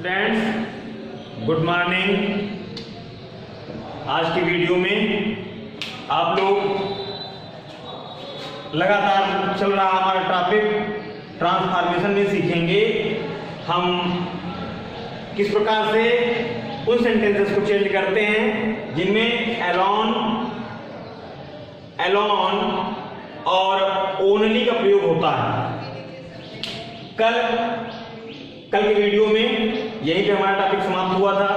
Students, good morning. आज की video में आप लोग लगातार चल रहा हमारा टॉपिक ट्रांसफॉर्मेशन में सीखेंगे हम किस प्रकार से उन सेंटेंसेस को चेंज करते हैं जिनमें एलोन और ओनली का प्रयोग होता है। कल के वीडियो में यहीं पे हमारा टॉपिक समाप्त हुआ था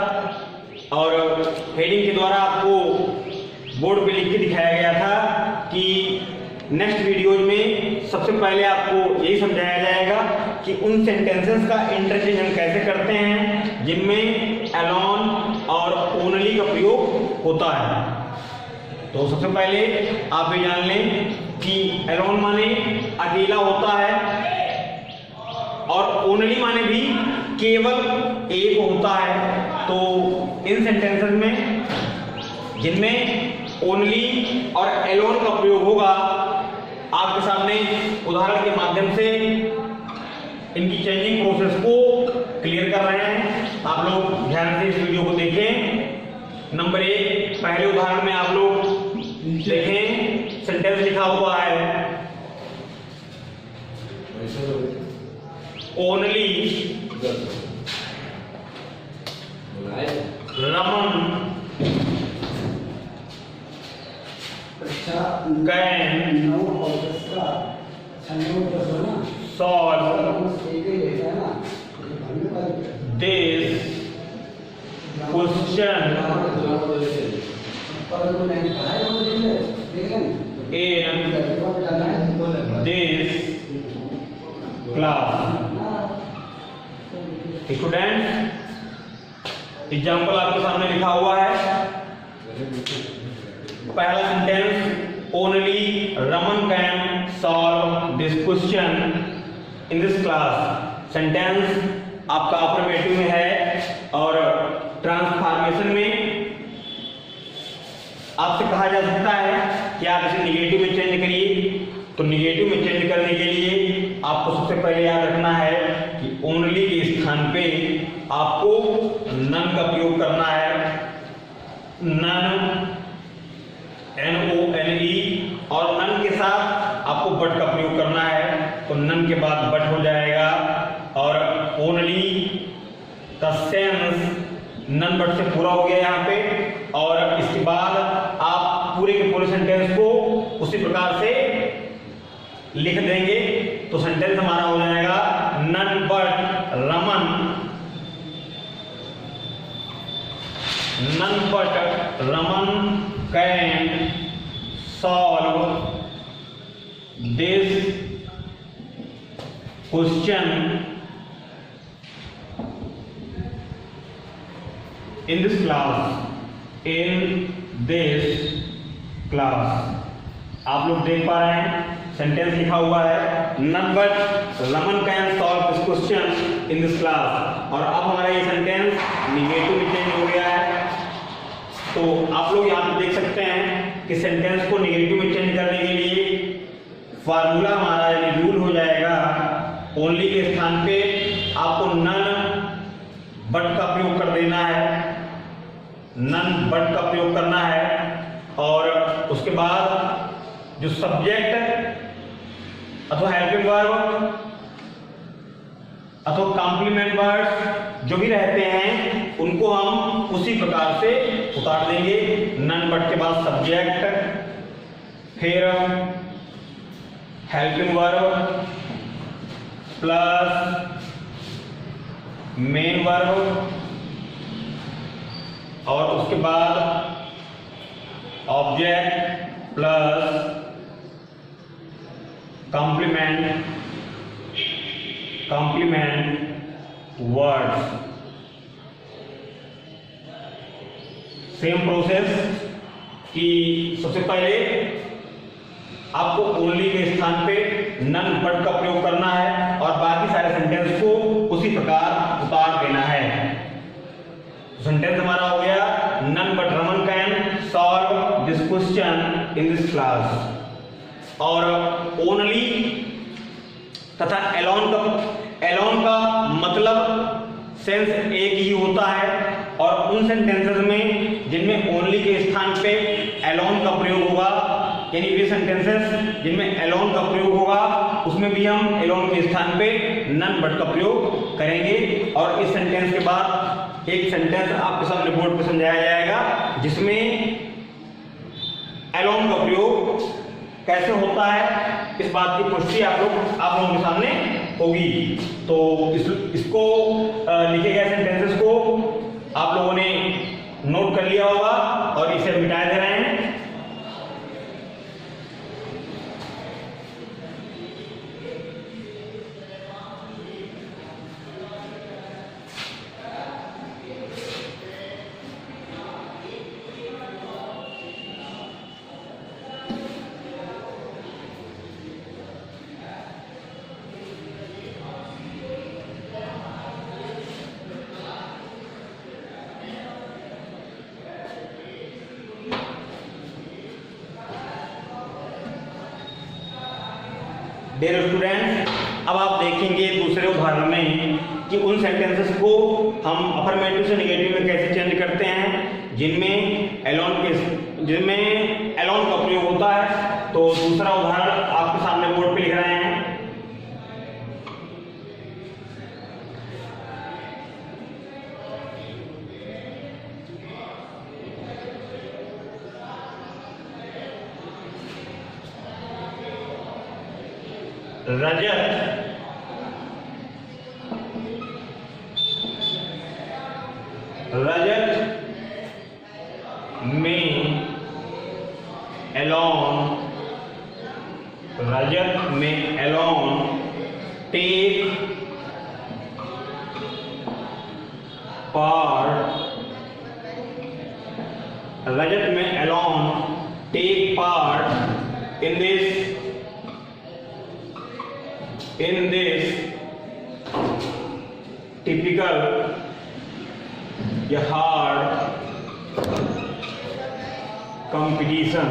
और हेडिंग के द्वारा आपको बोर्ड पे लिख के दिखाया गया था कि नेक्स्ट वीडियो में सबसे पहले आपको यही समझाया जाएगा कि उन सेंटेंसेस का इंटरचेंज हम कैसे करते हैं जिनमें एलोन और ओनली का प्रयोग होता है। तो सबसे पहले आप ये जान लें कि एलोन माने अकेला होता है और ओनली माने भी केवल एक होता है। तो इन सेंटेंसेस में जिनमें ओनली और एलोन का प्रयोग होगा आपके सामने उदाहरण के माध्यम से इनकी चेंजिंग प्रोसेस को क्लियर कर रहे हैं। आप लोग ध्यान से इस वीडियो को देखें। नंबर 1 पहले उदाहरण में आप लोग देखें, सेंटेंस लिखा हुआ है only Raman can solve this question in this class। Student, example आपके सामने लिखा हुआ है। पहला sentence only Raman can solve this question in this class. Sentence आपका अफर्मेटिव में है और ट्रांसफॉर्मेशन में आपसे कहा जा सकता है कि आप इसे निगेटिव में चेंज करिए। तो निगेटिव में चेंज करने के लिए आपको सबसे पहले याद रखना है कि ओनली के स्थान पे आपको नन का प्रयोग करना है। नन NONE और नन के साथ आपको बट का प्रयोग करना है। तो नन के बाद बट हो जाएगा और ओनली का सेंस नन बट से पूरा हो गया यहाँ पे। और इसके बाद आप पूरे के पूरे सेंटेंस को उसी प्रकार से लिख देंगे। तो सेंटेंस हमारा हो जाएगा none but Raman can solve this question in this class। आप लोग देख पा रहे हैं सेंटेंस लिखा हुआ है none but Raman can solve this question in this class. और अब हमारा ये सेंटेंस निगेटिव में चेंज हो गया है। तो आप लोग यहाँ पे देख सकते हैं कि सेंटेंस को निगेटिव में चेंज करने के लिए फार्मूला हमारा यानी रूल हो जाएगा ओनली के स्थान पे आपको नन बट का प्रयोग कर देना है। नन बट का प्रयोग करना है और उसके बाद जो सब्जेक्ट अथवा हेल्पिंग वर्ब अथवा कॉम्प्लीमेंट वर्ड जो भी रहते हैं उनको हम उसी प्रकार से उतार देंगे। नन बट के बाद सब्जेक्ट, फिर helping verb plus main verb और उसके बाद object plus complement words. Same process कि सबसे पहले आपको ओनली के स्थान पे नन बट का प्रयोग करना है और बाकी सारे सेंटेंस को उसी प्रकार उतार देना है। सेंटेंस हमारा हो गया none but Raman can solve this question in this class. और ओनली तथा एलोन का मतलब सेंस एक ही होता है, और उन सेंटेंसेस में जिनमें ओनली के स्थान पे एलोन का प्रयोग होगा, यानी वे सेंटेंसेस जिनमें एलोन का प्रयोग होगा उसमें भी हम एलोन के स्थान पे नन बट का प्रयोग करेंगे। और इस सेंटेंस के बाद एक सेंटेंस आपके सामने बोर्ड पे समझाया जाएगा जिसमें एलोन का प्रयोग कैसे होता है, इस बात की पुष्टि आप लोगों के सामने होगी। तो इसको लिखे गए सेंटेंसेस को आप लोगों ने नोट कर लिया होगा और इसे मिटा दे रहे हैं। डियर स्टूडेंट्स, अब आप देखेंगे दूसरे उदाहरण में कि उन सेंटेंसेस को हम अफर्मेटिव से नेगेटिव में कैसे चेंज करते हैं जिनमें एलोन का प्रयोग होता है। तो दूसरा उदाहरण आपके सामने बोर्ड पे लिख रहे हैं। रजत में alone take part in this typical या hard competition।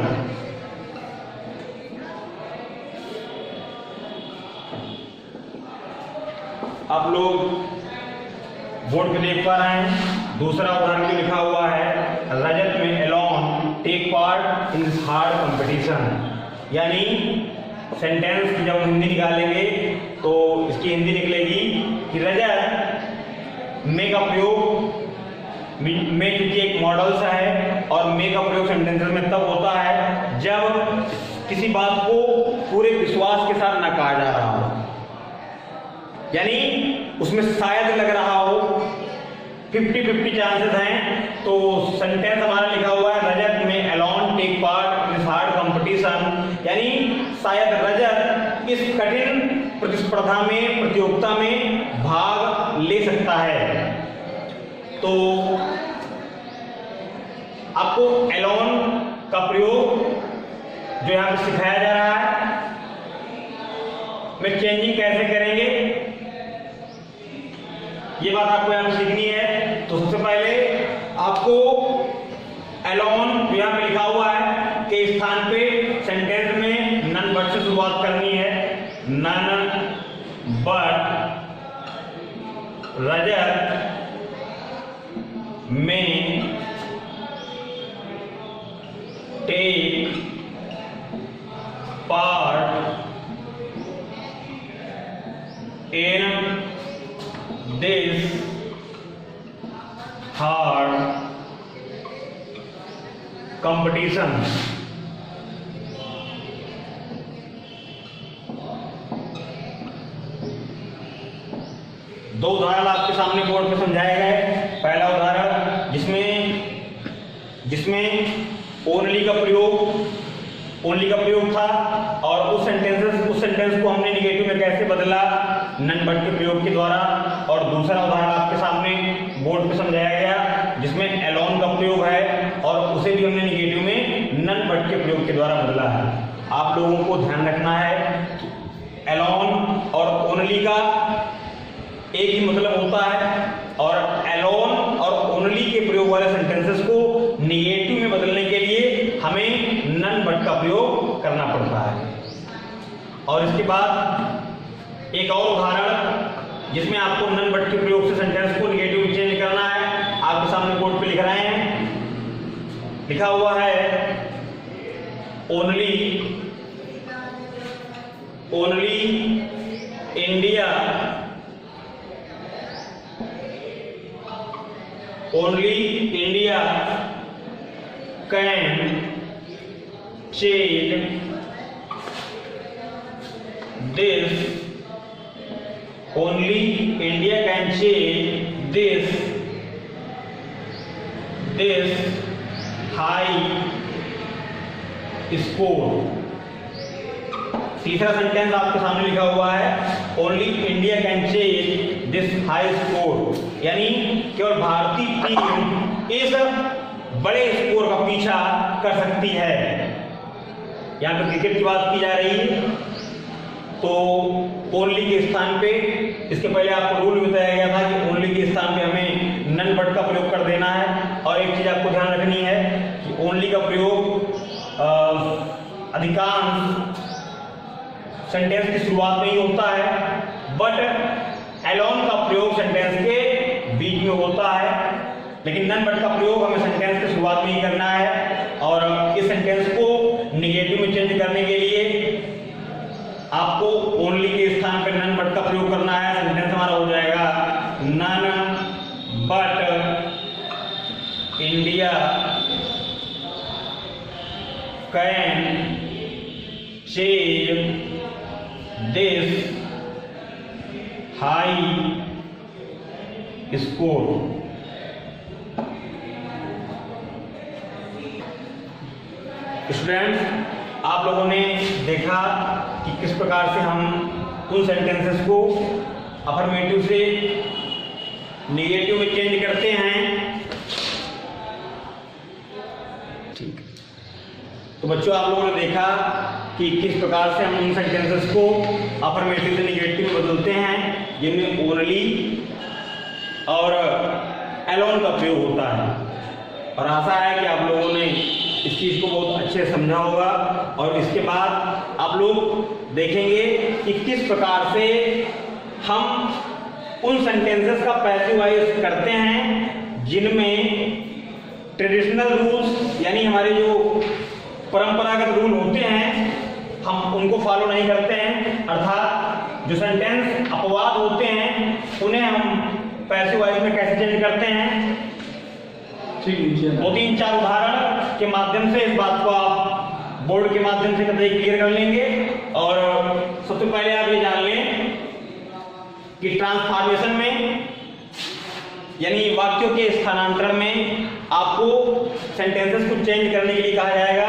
आप लोग बोर्ड पे देख पा रहे हैं, दूसरा उदाहरण में लिखा हुआ है रजत में alone take part in this hard competition. यानी सेंटेंस की जब हिंदी निकालेंगे तो इसकी हिंदी निकलेगी कि रजत में का प्रयोग में क्योंकि एक मॉडल सा है और में का प्रयोग सेंटेंसेस में तब होता है जब किसी बात को पूरे विश्वास के साथ ना कहा जा रहा हो, यानी उसमें शायद लग रहा हो 50-50 चांसेस हैं। तो सेंटेंस हमारा लिखा हुआ है रजत में alone take part in hard competition, यानी शायद रजत इस कठिन प्रतिस्पर्धा में प्रतियोगिता में भाग ले सकता है। तो आपको एलोन का प्रयोग जो यहाँ पे सिखाया जा रहा है में चेंजिंग कैसे करेंगे ये बात आपको यहाँ पे सीखनी है। तो सबसे पहले आपको एलोन जो यहाँ पे लिखा हुआ है के स्थान पे सेंटेंस में नन बट से शुरुआत करनी है। नन बट रजत में take part in this hard competition। दो उदाहरण आपके सामने बोर्ड पे समझाए गए। पहला उदाहरण जिसमें ओनली का प्रयोग था और उस सेंटेंस को हमने निगेटिव में कैसे बदला नन बट के प्रयोग के द्वारा। और दूसरा उदाहरण आपके सामने बोर्ड पे समझाया गया जिसमें एलोन का प्रयोग है और उसे भी हमने निगेटिव में नन बट के प्रयोग के द्वारा बदला है। आप लोगों को ध्यान रखना है एलोन और ओनली का एक ही मतलब होता है और एलोन और ओनली के प्रयोग वाले सेंटेंसेस को निगेटिव में बदलने के लिए हमें नन बट का प्रयोग करना पड़ता है। और इसके बाद एक और उदाहरण जिसमें आपको नन बट के प्रयोग से सेंटेंस को निगेटिव लिखा हुआ है only India can change this, only India can change this high score। तीसरा सेंटेंस आपके सामने लिखा हुआ है only India can change this high score, यानी केवल भारतीय टीम इस बड़े स्कोर का पीछा कर सकती है। यहाँ पे क्रिकेट की बात की जा रही है, तो ओनली के स्थान पे इसके पहले आपको रूल बताया गया था कि ओनली के स्थान पे हमें नन बट का प्रयोग कर देना है। और एक चीज आपको ध्यान रखनी है कि ओनली का प्रयोग अधिकांश सेंटेंस की शुरुआत में ही होता है, बट एलोन का प्रयोग सेंटेंस के बीच में होता है। लेकिन नन बट का प्रयोग हमें सेंटेंस की शुरुआत में ही करना है। और इस सेंटेंस को निगेटिव में चेंज करने के लिए आपको ओनली के स्थान पर नन बट का प्रयोग करना है। सेंटेंस हमारा हो जाएगा none but India can change this high score. Students, आप लोगों ने देखा कि किस प्रकार से हम उन सेंटेंसेस को अफर्मेटिव से नेगेटिव में चेंज करते हैं। ठीक, तो बच्चों आप लोगों ने देखा कि किस प्रकार से हम उन सेंटेंसेस को अफर्मेटिव से नेगेटिव में बदलते हैं जिनमें ओनली और एलोन का प्रयोग होता है। और आशा है कि आप लोगों ने इस चीज को बहुत अच्छे से समझा होगा। और इसके बाद आप लोग देखेंगे कि किस प्रकार से हम उन सेंटेंसेस का पैसिवाइज करते हैं जिनमें ट्रेडिशनल रूल्स यानी हमारे जो परंपरागत रूल होते हैं हम उनको फॉलो नहीं करते हैं, अर्थात जो सेंटेंस अपवाद होते हैं उन्हें हम पैसिवाइज में कैसे चेंज करते हैं। दो तीन चार उदाहरण के माध्यम से इस बात को आप बोर्ड के माध्यम से कतई क्लियर कर लेंगे। और सबसे पहले आप ये जान लें कि ट्रांसफॉर्मेशन में यानी वाक्यों के स्थानांतरण में आपको सेंटेंसेस को चेंज करने के लिए कहा जाएगा।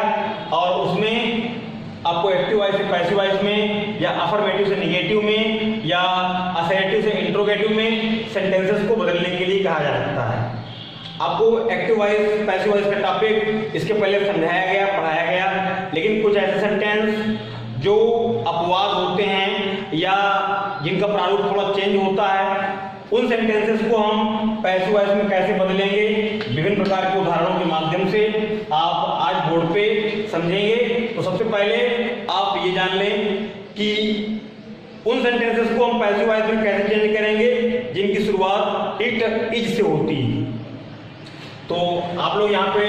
और उसमें आपको एक्टिव वॉइस से पैसिव वॉइस में या अफर्मेटिव से निगेटिव में या असर्टिव से इंट्रोगेटिव में सेंटेंसेस को बदलने के लिए कहा जा सकता है। आपको एक्टिव वॉइस पैसिव वॉइस का टॉपिक इसके पहले समझाया गया, पढ़ाया गया, लेकिन कुछ ऐसे सेंटेंस जो अपवाद होते हैं या जिनका प्रारूप थोड़ा चेंज होता है उन सेंटेंसेस को हम पैसिव वॉइस में कैसे बदलेंगे विभिन्न प्रकार के उदाहरणों के माध्यम से आप आज बोर्ड पे समझेंगे। तो सबसे पहले आप ये जान लें कि उन सेंटेंसेस को हम पैसिव वॉइस में कैसे चेंज करेंगे जिनकी शुरुआत इट इज से होती है। तो आप लोग यहाँ पे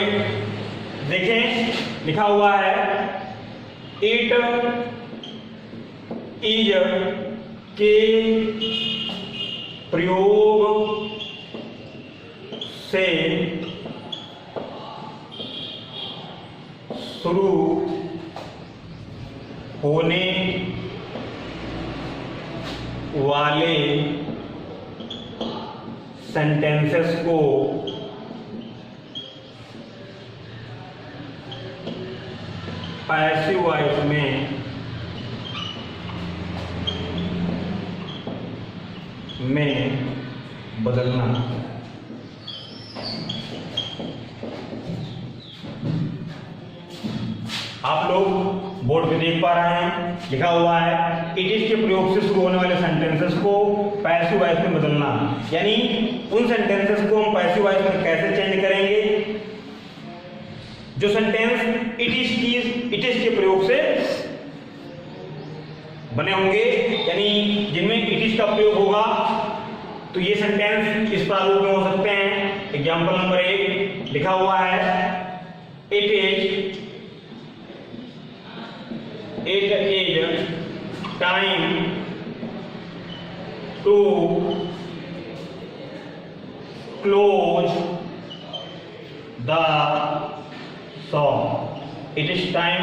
देखें लिखा हुआ है इट इज के प्रयोग से शुरू होने वाले सेंटेंसेस को पैसिव वॉइस में बदलना। आप लोग बोर्ड पे देख पा रहे हैं लिखा हुआ है इट इज के प्रयोग से शुरू होने वाले सेंटेंसेस को पैसिव वॉइस में बदलना, यानी उन सेंटेंसेस को हम पैसिव वॉइस में कैसे चेंज करेंगे जो सेंटेंस इट इज के प्रयोग से बने होंगे, यानी जिनमें इट इज का प्रयोग होगा। तो ये सेंटेंस इस प्रारूप में हो सकते हैं। एग्जाम्पल नंबर 1 लिखा हुआ है it is time to close the shop. It is time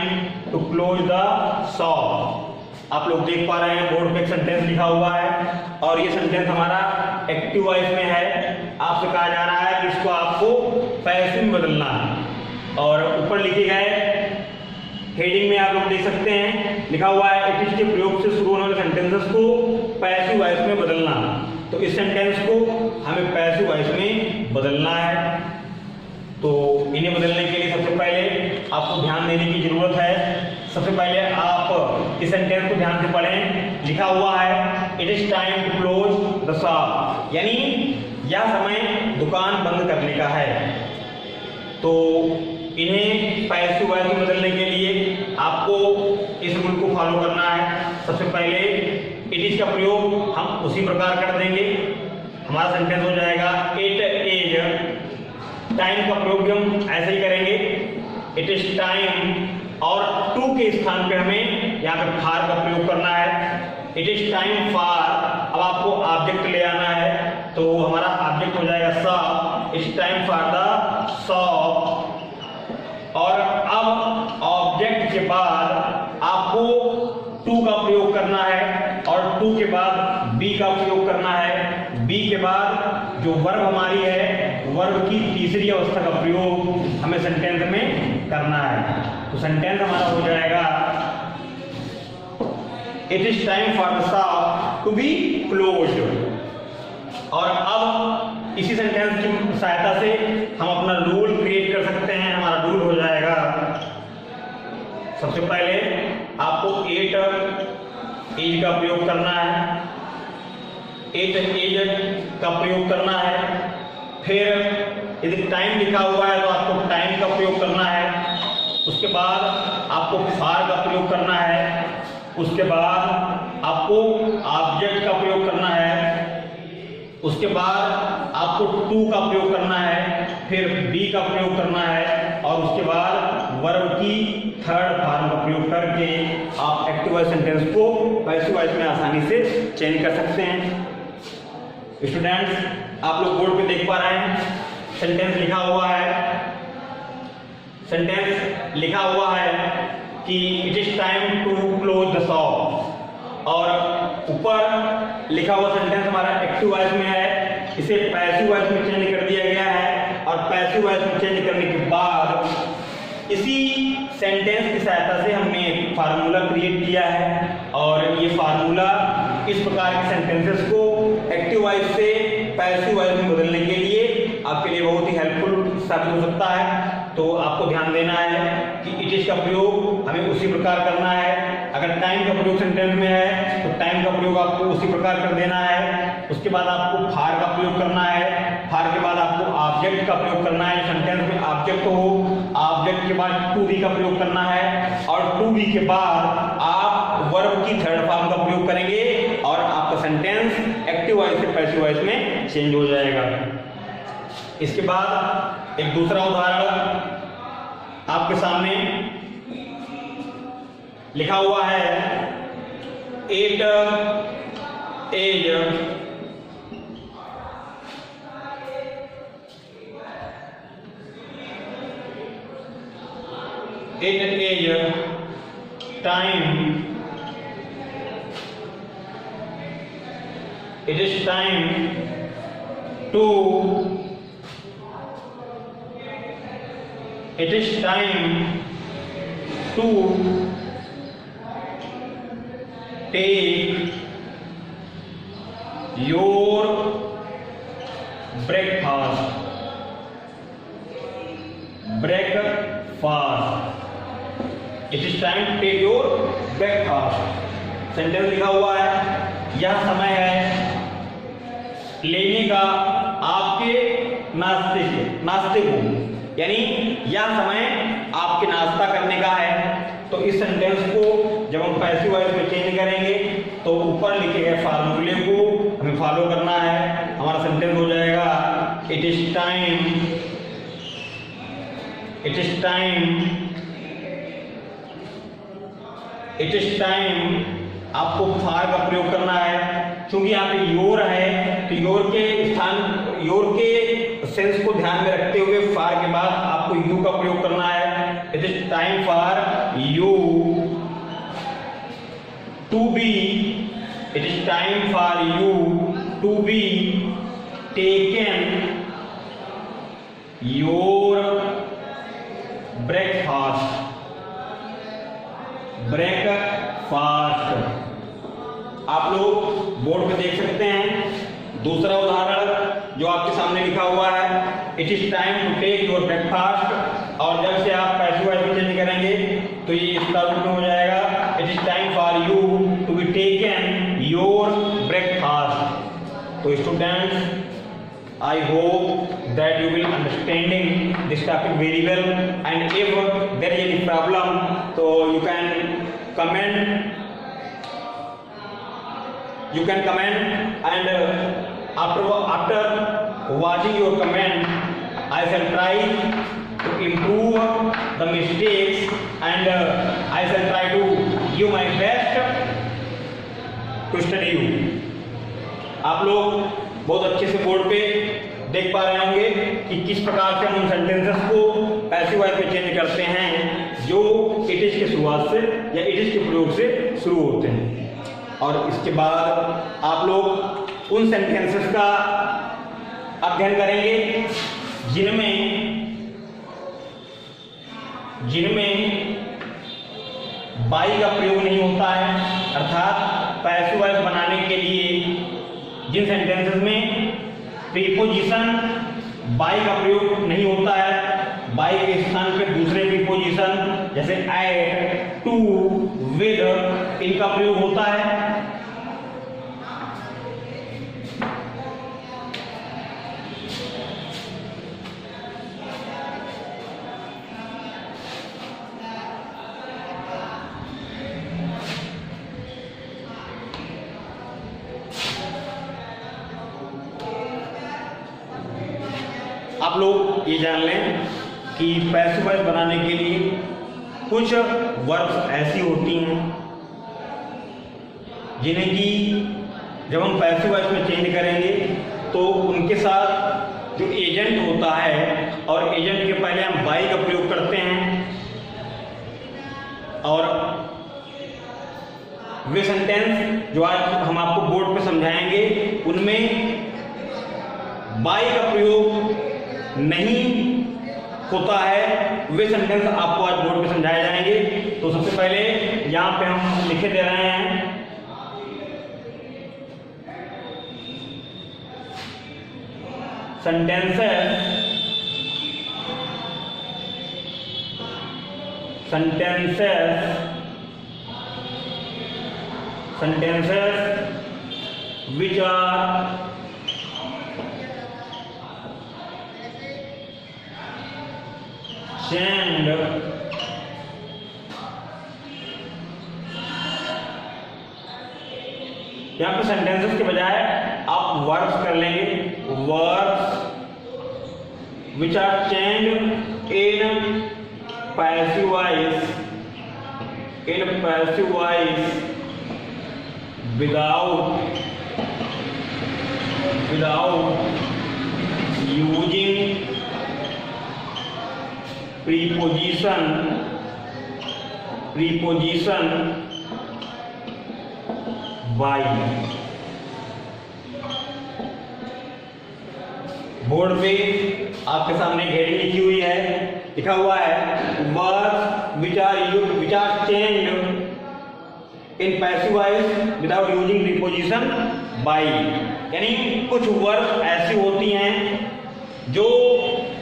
to close the shop. आप लोग देख पा रहे हैं बोर्ड पे एक सेंटेंस लिखा हुआ है और ये सेंटेंस हमारा एक्टिव वॉइस में है। आपसे कहा जा रहा है कि इसको आपको पैसिव में बदलना है और ऊपर लिखे गए हेडिंग में आप लोग देख सकते हैं लिखा हुआ है इट इज के प्रयोग से शुरू होने वाले सेंटेंसेस को पैसिव वॉइस में बदलना। तो इस सेंटेंस को हमें पैसिव वॉइस में बदलना है। तो इन्हें बदलने के लिए सबसे पहले आपको ध्यान देने की जरूरत है। सबसे पहले आप इस सेंटेंस को ध्यान से पढ़ें। लिखा हुआ है it is time to close the shop, यानी यह समय दुकान बंद करने का है। तो इन्हें पैसिव वॉइस में बदलने के लिए आपको इस रूल को फॉलो करना है। सबसे पहले इट इज का प्रयोग हम उसी प्रकार कर देंगे। हमारा सेंटेंस हो जाएगा इट इज। टाइम का प्रयोग भी हम ऐसे ही करेंगे इट इज टाइम और टू के स्थान पे हमें यहाँ पे फार का प्रयोग करना है। इट इज टाइम फार। अब आपको ऑब्जेक्ट ले आना है तो हमारा ऑब्जेक्ट हो जाएगा shop. It's time for the shop. और अब ऑब्जेक्ट के बाद आपको टू का प्रयोग करना है और टू के बाद बी का प्रयोग करना है। बी के बाद जो वर्ब हमारी है वर्ब की तीसरी अवस्था का प्रयोग हमें सेंटेंस में करना है। तो सेंटेंस हमारा हो जाएगा it is time for the shop to be closed. और अब इसी सेंटेंस की सहायता से हम अपना रूल क्रिएट कर सकते हैं। हमारा रूल हो जाएगा सबसे पहले आपको इट इज का प्रयोग करना है। इट इज का प्रयोग करना है। फिर यदि टाइम लिखा हुआ है तो आपको टाइम का प्रयोग करना है। उसके बाद आपको फार का प्रयोग करना है। उसके बाद आपको ऑब्जेक्ट का प्रयोग करना है। उसके बाद आपको टू का प्रयोग करना है। फिर बी का प्रयोग करना है और उसके बाद वर्ब की थर्ड फॉर्म का प्रयोग करके आप एक्टिव वॉइस सेंटेंस को पैसिव वॉइस में आसानी से चेंज कर सकते हैं। स्टूडेंट्स आप लोग बोर्ड पे देख पा रहे हैं सेंटेंस लिखा हुआ है। सेंटेंस लिखा हुआ है कि it is time to close the shop और ऊपर लिखा हुआ सेंटेंस हमारा एक्टिव वॉइस में है। इसे पैसिव वॉइस में चेंज कर दिया गया है और पैसिव वॉइस में चेंज करने के बाद इसी सेंटेंस की सहायता से हमने एक फार्मूला क्रिएट किया है और ये फार्मूला इस प्रकार के सेंटेंसेस को एक्टिव वॉइस से पैसिव वॉइस में बदलने के लिए आपके लिए बहुत ही हेल्पफुल साबित हो सकता है। तो आपको ध्यान देना है कि इट इज का प्रयोग हमें उसी प्रकार करना है। अगर टाइम का प्रयोग सेंटेंस में है तो टाइम का प्रयोग आपको उसी प्रकार कर देना है। उसके बाद आपको फार का प्रयोग करना है। फार के बाद आपको ऑब्जेक्ट का प्रयोग करना है। सेंटेंस में ऑब्जेक्ट हो ऑब्जेक्ट के बाद टू बी का प्रयोग करना है और टू बी के बाद आप वर्ब की थर्ड फॉर्म का प्रयोग करेंगे और आपका सेंटेंस एक्टिव वॉइस से पैसिव वॉइस में चेंज हो जाएगा। इसके बाद एक दूसरा उदाहरण आपके सामने लिखा हुआ है it is time it is time to take your breakfast. It is time to take your breakfast. Sentence लिखा हुआ है यह समय है लेने का आपके नाश्ते को, यानी यह समय आपके नाश्ता करने का है। तो इस सेंटेंस को जब हम पैसिव वॉइस में चेंज करेंगे तो ऊपर लिखे गए फार्मूले को हमें फॉलो करना है। हमारा सेंटेंस हो जाएगा it is time it is time आपको फार का प्रयोग करना है। क्योंकि यहाँ पे योर है तो योर के सेंस को ध्यान में रखते हुए फार के बाद आपको यू का प्रयोग करना है। It is time for you to be, it is time for you to be taken your breakfast. आप लोग बोर्ड पे देख सकते हैं दूसरा उदाहरण जो आपके सामने लिखा हुआ है, it is time to take your breakfast. और जब से आप पैसिव वॉइस में चेंज करेंगे तो ये इसका रूप में हो जाएगा, it is time for you to be taken your breakfast. तो students, I hope that you will understanding this topic very well, and if there is any problem so you can comment and after watching your comment I shall try to improve the mistakes and I shall try to give my best to study you। आप लोग बहुत अच्छे से board पे देख पा रहे होंगे कि किस प्रकार से हम उन सेंटेंसेस को पैसिव वॉइस में चेंज करते हैं जो इट इज की शुरुआत से या इट इज के प्रयोग से शुरू होते हैं। और इसके बाद आप लोग उन सेंटेंसेस का अध्ययन करेंगे जिनमें बाई का प्रयोग नहीं होता है, अर्थात पैसिव वॉइस बनाने के लिए जिन सेंटेंसेस में प्रीपोजिशन बाई का प्रयोग नहीं होता है, बाई के स्थान पे दूसरे प्रीपोजिशन जैसे एट, टू, विद इनका प्रयोग होता है। आप लोग ये जान लें कि पैसिव वॉइस बनाने के लिए कुछ वर्ब्स ऐसी होती हैं जिन्हें कि जब हम पैसिव वॉइस में चेंज करेंगे तो उनके साथ जो एजेंट होता है और एजेंट के पहले हम बाई का प्रयोग करते हैं और वे सेंटेंस जो आज हम आपको बोर्ड पे समझाएंगे उनमें बाई का प्रयोग नहीं होता है। वे सेंटेंस आपको आज बोर्ड पे समझाए जाएंगे। तो सबसे पहले यहां पे हम लिखे दे रहे हैं sentences which are changed यहाँ पे सेंटेंसेस के बजाय आप वर्ब्स कर लेंगे, verbs which are changed in passive voice without using preposition by। Board पे आपके सामने हेडिंग लिखी हुई है, लिखा हुआ है verbs which are changed in passive voice without using preposition by। यानी कुछ वर्ब ऐसी होती हैं जो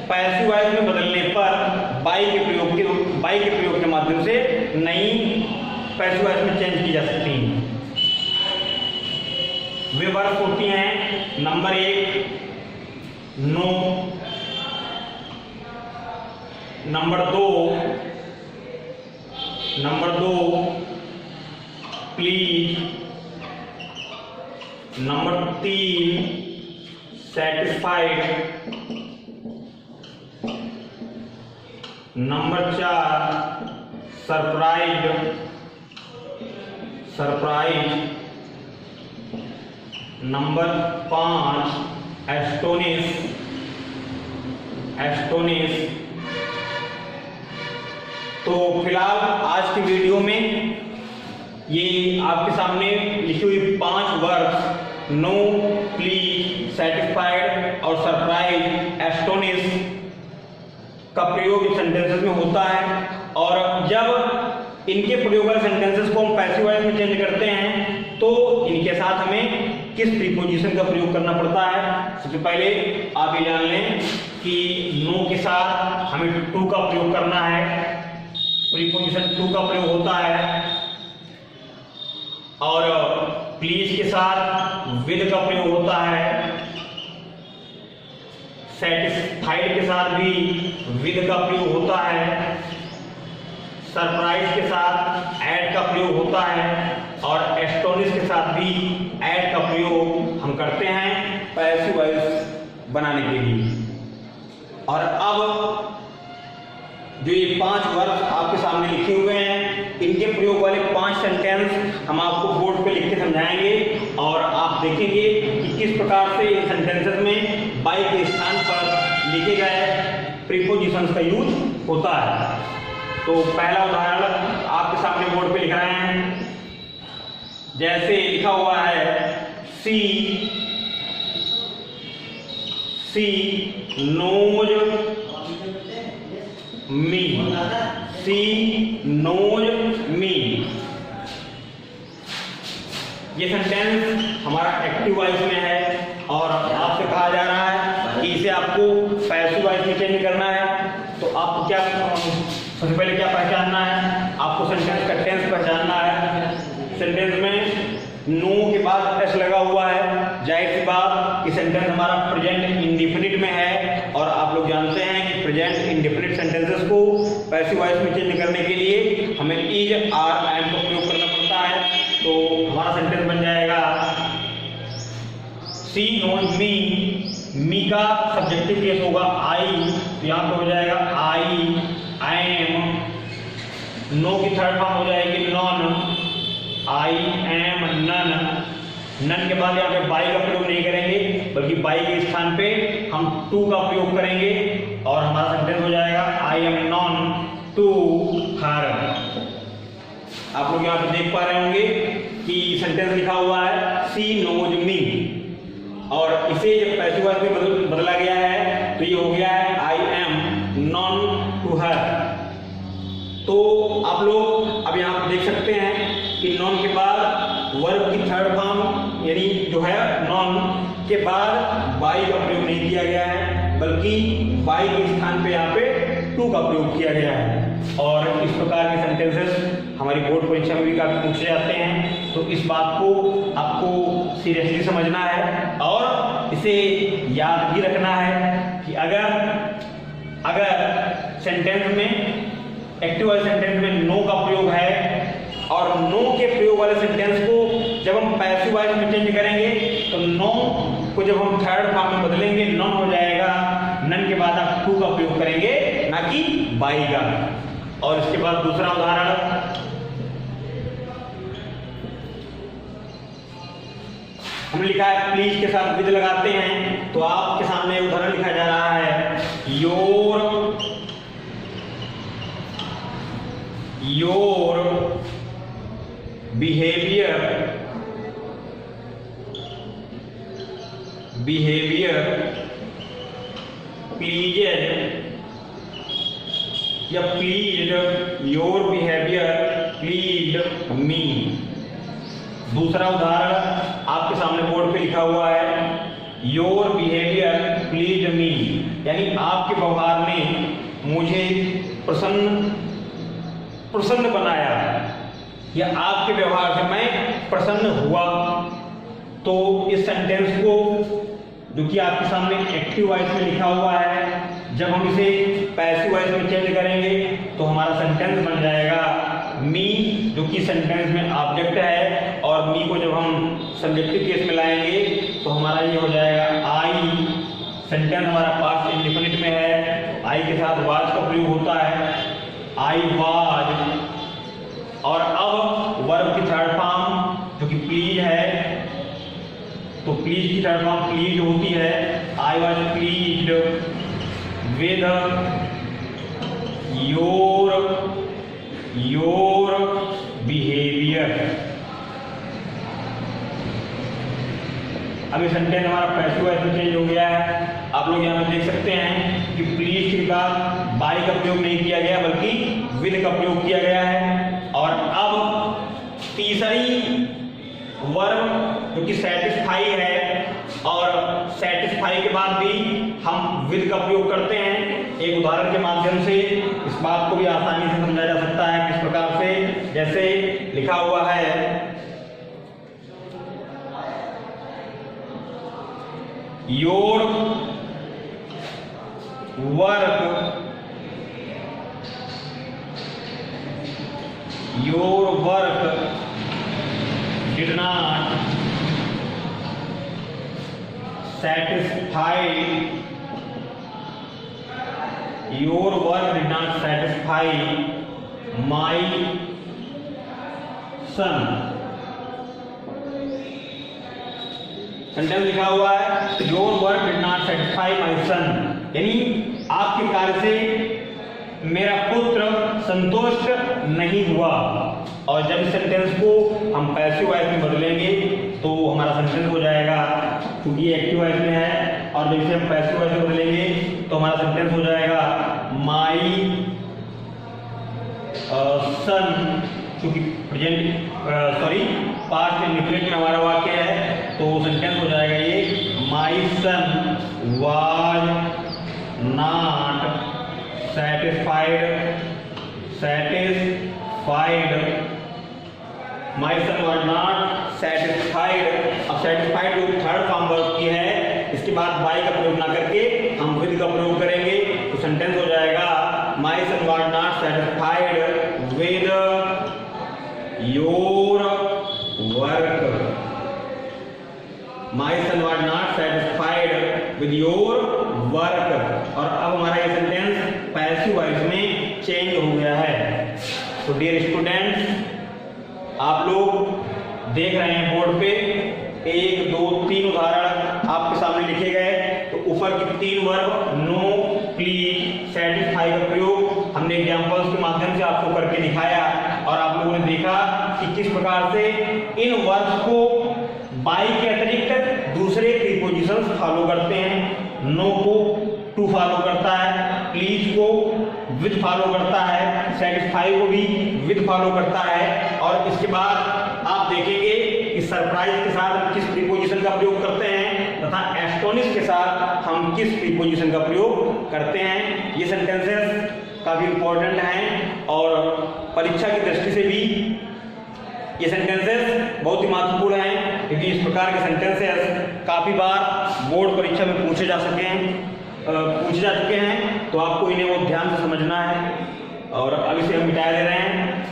पैसिव वॉइस में बदलने पर बाई के प्रयोग के माध्यम से नई पैसिव वॉइस में चेंज की जा सकती हैं। वे वर्ब होती हैं number 1 know, number 2 please, number 3 satisfied, number 4 surprise, number 5 astonish, तो फिलहाल आज की वीडियो में ये आपके सामने लिखी हुई 5 वर्ड्स नो, प्लीज, सेटिस्फाइड और सरप्राइज, एस्टोनिश का प्रयोग सेंटेंसेस में होता है। और जब इनके प्रयोग वाले सेंटेंसेस को हम पैसिव वॉइस में चेंज करते हैं तो इनके साथ हमें किस प्रीपोजिशन का प्रयोग करना पड़ता है। सबसे पहले आप ये जान लें कि नो के साथ हमें टू का प्रयोग करना है, प्रीपोजिशन टू का प्रयोग होता है। और प्लीज के साथ विद का प्रयोग होता है, सेटिस्फाइड के साथ भी विद का प्रयोग होता है, सरप्राइज के साथ ऐड का प्रयोग होता है और एस्टोनिश के साथ भी ऐड का प्रयोग हम करते हैं पैसिव वॉइस बनाने के लिए। और अब जो ये 5 वर्ड आपके सामने लिखे हुए हैं, इनके प्रयोग वाले 5 सेंटेंस हम आपको बोर्ड पे लिख के समझाएंगे और आप देखेंगे कि किस प्रकार से इन सेंटेंसेस में बाई के स्थान पर लिखे गए प्रीपोजिशंस का यूज होता है। तो पहला उदाहरण आपके सामने बोर्ड पे लिख रहे हैं, जैसे लिखा हुआ है सी नोज मी, सी नोज मी। ये सेंटेंस हमारा एक्टिव वॉइस में है और आपसे कहा जा रहा है कि इसे आपको पैसिव वॉइस में चेंज करना है। तो आपको क्या सबसे पहले क्या पहचानना है, आपको सेंटेंस का टेंस पहचानना है। सेंटेंस में नो के बाद एस लगा हुआ है, जाहिर सी बात कि सेंटेंस हमारा प्रेजेंट इंडेफिनिट में है और आप लोग जानते हैं कि प्रेजेंट इंडेफिनिट सेंटेंसेस को पैसिव वॉइस में चेंज करने के लिए हमें इज, आर, एम का प्रयोग करना पड़ता है। तो हमारा सेंटेंस बन जाएगा सी नोज मी का सब्जेक्टिव केस होगा आई, तो यहाँ पे हो जाएगा आई एम। नो की थर्ड फॉर्म हो जाएगी नॉन, आई एम नन के बाद यहाँ पे बाई का प्रयोग नहीं करेंगे बल्कि बाई के स्थान पे हम टू का प्रयोग करेंगे और हमारा सेंटेंस हो जाएगा I am known to her. आप लोग यहाँ पे देख पा रहे होंगे कि सेंटेंस लिखा हुआ है सी नोज मी और इसे जब पैसिव वॉइस में बदला गया है तो ये हो गया है I am known to her. तो आप लोग अब यहाँ पे देख सकते हैं कि नॉन के बाद वर्ब की थर्ड फॉर्म यानी जो है नॉन के बाद बाई का प्रयोग नहीं किया गया है बल्कि बाई के स्थान पे यहाँ पे टू का प्रयोग किया गया है। और इस प्रकार के सेंटेंसेस हमारी बोर्ड परीक्षा में भी काफी पूछे जाते हैं। तो इस बात को आपको सीरियसली समझना है और इसे याद भी रखना है कि अगर सेंटेंस में एक्टिव वाले सेंटेंस में नो का प्रयोग है और नो के प्रयोग वाले सेंटेंस को जब हम पैसिव वॉइस में चेंज करेंगे तो नो को जब हम थर्ड फॉर्म में बदलेंगे नॉन हो जाएगा, नन के बाद आप टू का प्रयोग करेंगे ना कि बाई का। और इसके बाद दूसरा उदाहरण, हमने लिखा है प्लीज के साथ विद लगाते हैं तो आपके सामने उदाहरण लिखा जा रहा है योर बिहेवियर प्लीजेड या प्लीज्ड, योर बिहेवियर प्लीज्ड मी। दूसरा उदाहरण आपके सामने बोर्ड पे लिखा हुआ है योर बिहेवियर प्लीज्ड मी, यानी आपके व्यवहार ने मुझे प्रसन्न बनाया या आपके व्यवहार से मैं प्रसन्न हुआ। तो इस सेंटेंस को जो कि आपके सामने एक्टिव वॉइस में लिखा हुआ है, जब हम इसे पैसिव वॉइस में चेंज करेंगे तो हमारा सेंटेंस बन जाएगा मी, जो कि सेंटेंस में ऑब्जेक्ट है, और मी को जब हम सब्जेक्टिव केस में लाएंगे तो हमारा ये हो जाएगा आई। सेंटेंस हमारा पास्ट इंडेफिनिट में है, आई के साथ वाज का प्रयोग होता है, आई वाज। और अब वर्ब की थर्ड फॉर्म जो कि प्लीज है, तो प्लीज की थर्ड फॉर्म प्लीज होती है, I was pleased with your behaviour. अभी सेंटेंस हमारा पैसिव वॉइस में चेंज हो गया है। आप लोग यहाँ पे देख सकते हैं कि प्लीज के बाद बाय का प्रयोग नहीं किया गया बल्कि विद का प्रयोग किया गया है। और अब तीसरी वर्ब जो कि सेटिस्फाई है, और सेटिस्फाई के बाद भी हम विद का प्रयोग करते हैं। एक उदाहरण के माध्यम से इस बात को भी आसानी से समझा जा सकता है किस प्रकार से, जैसे लिखा हुआ है your work did not satisfy my son। Sentence लिखा हुआ है your work did not satisfy my son, यानी आपके कार्य से मेरा पुत्र संतुष्ट नहीं हुआ। और जब इस सेंटेंस को हम पैसिव वॉइस में बदलेंगे तो हमारा सेंटेंस हो जाएगा, क्योंकि ये एक्टिव वॉइस में है, और जब इसे हम पैसिव वॉइस में बदलेंगे तो हमारा सेंटेंस हो जाएगा माई सन। क्योंकि पास्ट इंडिफिनिट में हमारा वाक्य है तो सेंटेंस हो जाएगा ये my son was not satisfied my son was not satisfied. अब सेटिस्फाइड जो थर्ड फॉर्म वर्ब की है, इसके बाद बाय का प्रयोग ना करके हम विद का प्रयोग करेंगे तो सेंटेंस हो जाएगा my son was not satisfied with your work. My son was not satisfied with your work. और अब हमारा ये सेंटेंस पैसिव वॉइस में चेंज हो गया है। तो डियर स्टूडेंट्स, आप लोग देख रहे हैं बोर्ड पे 1 2 3 उदाहरण आपके सामने लिखे गए। तो ऊपर की 3 वर्ब नो, प्लीज, सेटिस्फाई का प्रयोग हमने एग्जांपल्स के माध्यम से आपको करके दिखाया, और आप लोगों ने देखा कि किस प्रकार से इन वर्ब्स को बाय के अतिरिक्त दूसरे प्रीपोजिशंस फॉलो करते हैं। नो को टू फॉलो करता है, प्लीज को विद फॉलो करता है, सेटिस्फाई को भी विद फॉलो करता है। और इसके बाद आप देखेंगे कि सरप्राइज के साथ हम किस प्रीपोजिशन का प्रयोग करते हैं तथा एस्टोनिश के साथ हम किस प्रीपोजिशन का प्रयोग करते हैं। ये सेंटेंसेस काफी इंपॉर्टेंट हैं और परीक्षा की दृष्टि से भी ये सेंटेंसेस बहुत ही महत्वपूर्ण हैं, क्योंकि इस प्रकार के सेंटेंसेस काफी बार बोर्ड परीक्षा में पूछे जा चुके हैं। तो आपको इन्हें वो ध्यान से समझना है, और अब इसे हम मिटा दे रहे हैं।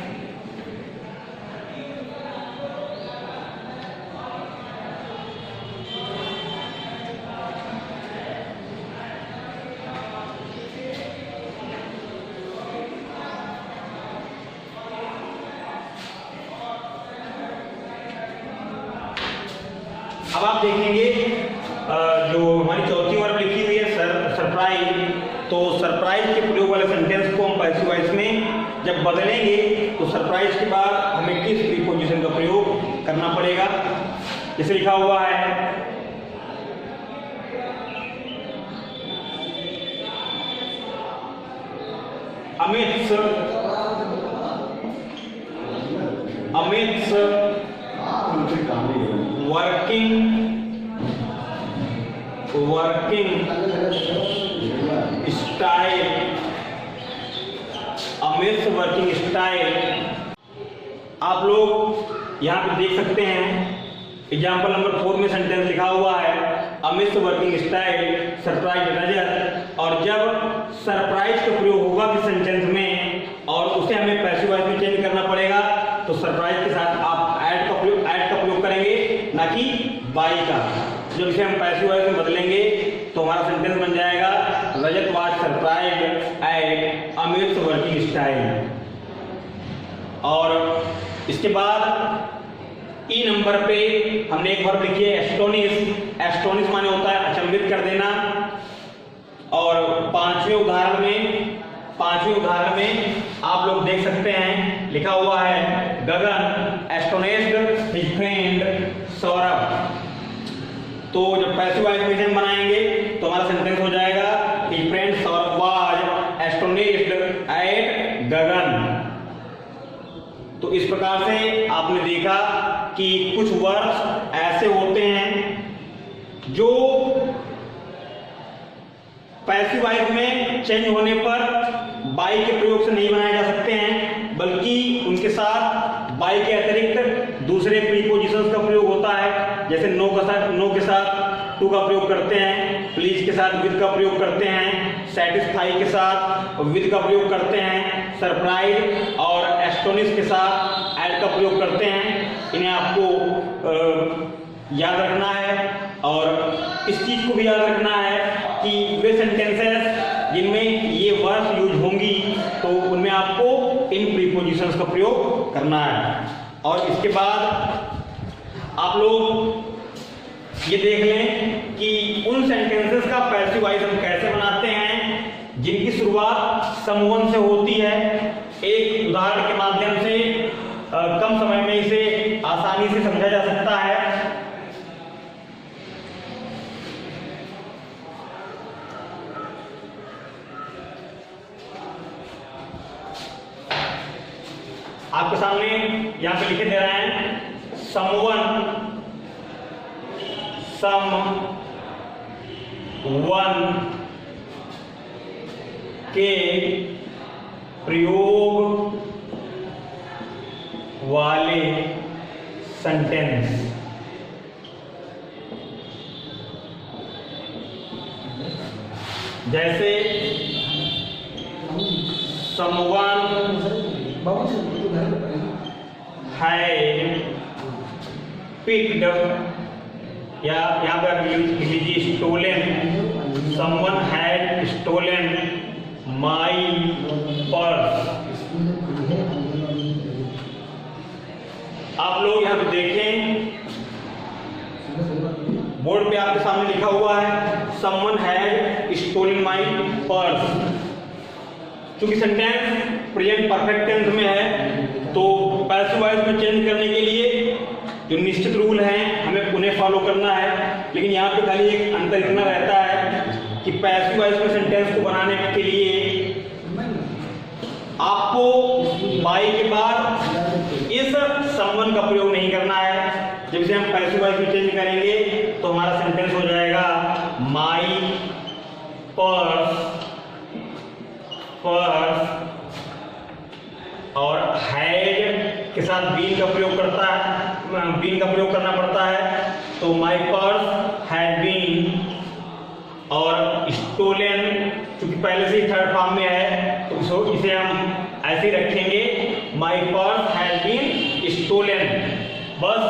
अब आप देखेंगे जो हमारी चौथी वर्ब लिखी हुई है सरप्राइज, तो सरप्राइज के प्रयोग वाले सेंटेंस को हम पैसिव वॉइस में जब बदलेंगे तो सरप्राइज के बाद हमें किस प्रीपोजिशन का प्रयोग करना पड़ेगा। जैसे लिखा हुआ है Amit working style, Amit working style. आप लोग यहाँ पे देख सकते हैं एग्जाम्पल नंबर 4 में सेंटेंस लिखा हुआ है अमित वर्किंग स्टाइल सरप्राइज नजर। और जब सरप्राइज का प्रयोग होगा किस सेंटेंस में और उसे हमें पैसिव वॉइस में चेंज करना पड़ेगा, तो सरप्राइज के साथ आप ऐड का प्रयोग करेंगे, ना कि बाय का। जब इसे हम पैसिव वॉइस में बदलेंगे तो हमारा सेंटेंस बन जाएगा Rajat was surprised at Amit working style. और इसके बाद ई नंबर पे हमने एक वर्ब लिखी है एस्टोनिश। एस्टोनिश माने होता है अचंभित कर देना। और पांचवें उदाहरण में आप लोग देख सकते हैं लिखा हुआ है गगन एस्टोनिश्ड हिज फ्रेंड सौरभ। तो जब पैसिव वॉइस में हम बनाएंगे तो हमारा सेंटेंस हो जाएगा his friend Saurabh was astonished at Gagan. तो इस प्रकार से आपने देखा कि कुछ वर्ड्स ऐसे होते हैं जो पैसिव वॉइस में चेंज होने पर बाई के प्रयोग से नहीं बनाए जा सकते हैं, बल्कि उनके साथ बाई के अतिरिक्त दूसरे प्रीपोजिशंस का प्रयोग होता है। जैसे नो के साथ टू का प्रयोग करते हैं, प्लीज के साथ विद का प्रयोग करते हैं, सेटिस्फाई के साथ विद का प्रयोग करते हैं, सरप्राइज और एस्टोनिश के साथ एड का प्रयोग करते हैं। इन्हें आपको याद रखना है और इस चीज को भी याद रखना है कि वे सेंटेंसेस जिनमें ये वर्ड्स यूज होंगी तो उनमें आपको इन प्रीपोजिशंस का प्रयोग करना है। और इसके बाद आप लोग ये देख लें कि उन सेंटेंसेस का पैसिव वॉइस हम कैसे बनाते हैं जिनकी शुरुआत समवन से होती है। एक उदाहरण के माध्यम से कम समय में इसे आसानी से समझा जा सकता है। आपके सामने यहां पे लिखे दे रहे हैं समवन के प्रयोग वाले सेंटेंस। जैसे someone had picked या यहाँ पे आप लिख लीजिए stolen. someone had stolen my purse। आप लोग यहाँ पे देखें बोर्ड पे आपके सामने लिखा हुआ है someone had stolen my purse। क्योंकि सेंटेंस प्रेजेंट परफेक्ट टेंस में है तो पैसिव वॉइस में चेंज करने के लिए जो निश्चित रूल हैं हमें उन्हें फॉलो करना है। लेकिन यहाँ पे खाली एक अंतर इतना रहता है कि पैसिव वॉइस में सेंटेंस को बनाने के लिए आपको बाई के बाद इस समवन का प्रयोग नहीं करना है। जब से हम पैसिव वॉइस में चेंज करेंगे तो हमारा सेंटेंस हो जाएगा माई पर्स और हैड के साथ बीन का प्रयोग करना पड़ता है। तो माई पर्स हैड बीन और स्टोलन क्योंकि पहले से ही थर्ड फॉर्म में है तो इसे हम ऐसे ही रखेंगे my purse had been stolen. बस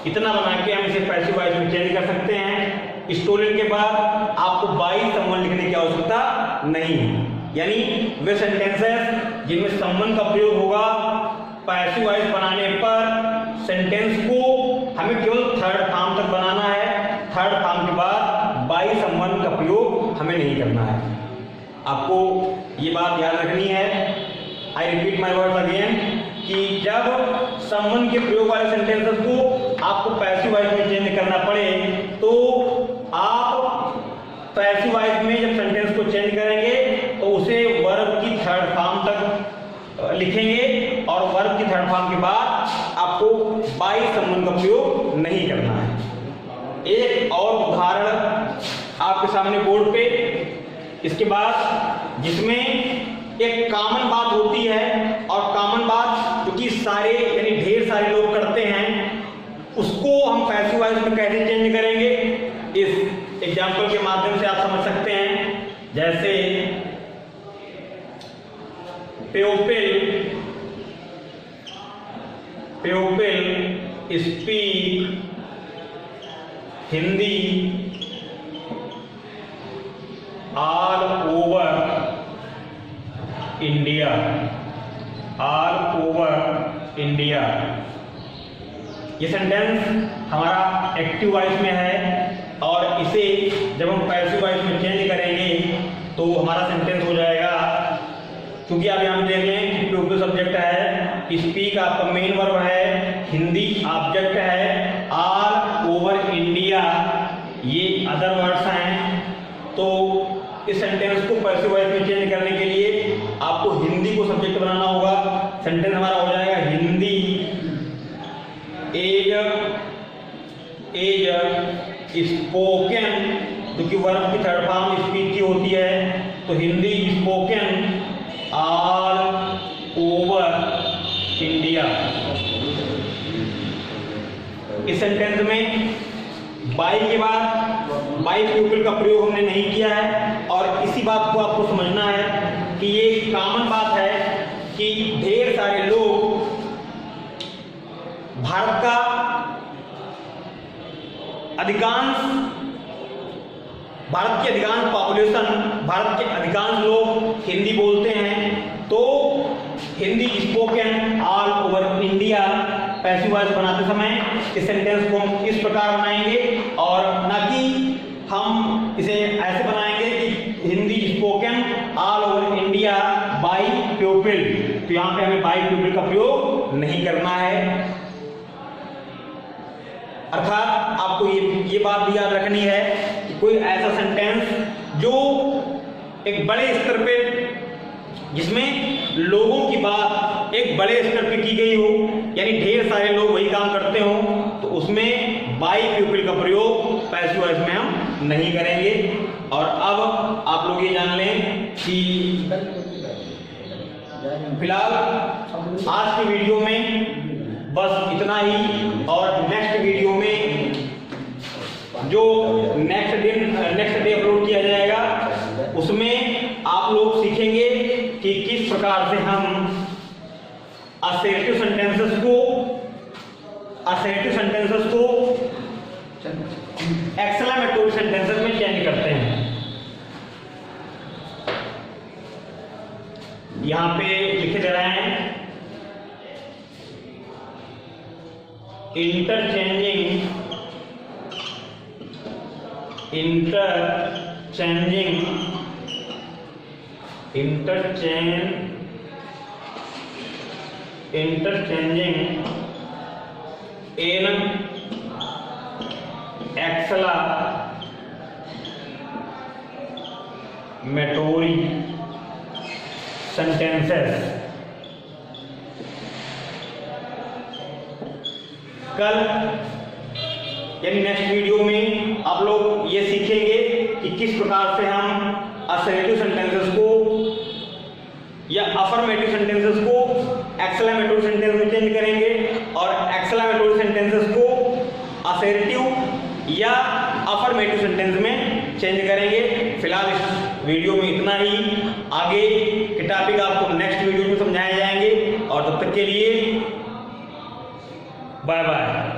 इतना बना के हम इसे पैसिव वॉइस में चेंज कर सकते हैं। स्टोलन के बाद आपको बाई समवन लिखने की आवश्यकता नहीं है। यानी वे सेंटेंसेस जिनमें समवन का प्रयोग होगा पैसिव वॉइस बनाने पर सेंटेंस को हमें केवल थर्ड फॉर्म तक बनाना है। थर्ड फॉर्म के बाद बाई समवन का प्रयोग हमें नहीं करना है। आपको ये बात याद रखनी है। I repeat my words again कि जब समवन के प्रयोग वाले सेंटेंसेस को आपको पैसिव वॉइस में चेंज करना पड़े तो आप पैसिव वॉइस में जब सेंटेंस को चेंज करेंगे तो उसे वर्ब की थर्ड फॉर्म तक लिखेंगे और वर्ब की थर्ड फॉर्म के बाद आपको बाई समवन का प्रयोग नहीं करना है। एक और उदाहरण आपके सामने बोर्ड पे इसके बाद जिसमें एक कॉमन बात होती है और कॉमन बात क्योंकि सारे यानी ढेर सारे लोग करते हैं उसको हम पैसिव वॉइस में कैसे चेंज करेंगे इस एग्जाम्पल के माध्यम से आप समझ सकते हैं। जैसे people speak Hindi all over India, all over India. ये सेंटेंस हमारा एक्टिव वॉइस में है और इसे जब हम पैसिव वॉइस में चेंज करेंगे तो हमारा सेंटेंस हो जाएगा, क्योंकि आप यहाँ देख लें कि प्यूपल सब्जेक्ट है, स्पीक आपका मेन वर्ब है, हिंदी ऑब्जेक्ट है, ऑल ओवर इंडिया ये अदर वर्ड्स हैं। तो इस सेंटेंस को पैसिव वॉइस में चेंज करने के लिए आपको हिंदी को सब्जेक्ट बनाना होगा। सेंटेंस हमारा हो जाएगा हिंदी एज स्पोकन, क्योंकि वर्ब की थर्ड फॉर्म स्पीक की होती है, तो Hindi spoken all over India. इस सेंटेंस में बाई के बाद बाई प्यूपल का प्रयोग हमने नहीं किया है और इसी बात को आपको समझना है कि ये कॉमन बात है कि ढेर सारे लोग भारत का भारत की अधिकांश पॉपुलेशन, भारत के अधिकांश लोग हिंदी बोलते हैं। तो Hindi spoken all over India passive voice बनाते समय इस सेंटेंस को हम इस प्रकार बनाएंगे और ना कि हम इसे ऐसे बनाएंगे कि Hindi spoken all over India by people. तो यहाँ पे हमें बाय प्यूपल का प्रयोग नहीं करना है। अर्थात आपको ये बात भी याद रखनी है कि कोई ऐसा सेंटेंस जो एक बड़े स्तर पे, जिसमें लोगों की बात एक बड़े स्तर पे की गई हो, यानी ढेर सारे लोग वही काम करते हो, तो उसमें बाय प्यूपल का प्रयोग पैसिव वॉइस में हम नहीं करेंगे। और अब आप लोग ये जान लें कि फिलहाल आज की वीडियो में बस इतना ही, और नेक्स्ट वीडियो में जो नेक्स्ट डे अपलोड किया जाएगा उसमें आप लोग सीखेंगे कि किस प्रकार से हम असर्टिव सेंटेंसेस को एक्सक्लेमेटरी सेंटेंसेस में चेंज करते हैं। यहां पे लिखे दे रहे हैं इंटरचेंजिंग in exclamatory sentences। कल यानी नेक्स्ट वीडियो में आप लोग ये सीखेंगे कि किस प्रकार से हम असर्टिव सेंटेंसेस को या अफर्मेटिव सेंटेंसेस को एक्सक्लेमेटरी सेंटेंस में चेंज करेंगे और एक्सक्लेमेटरी सेंटेंसेस को असर्टिव या अफर्मेटिव सेंटेंस में चेंज करेंगे। फिलहाल इस वीडियो में इतना ही, आगे के टॉपिक आपको नेक्स्ट वीडियो में समझाए जाएंगे और तब तक के लिए बाय बाय।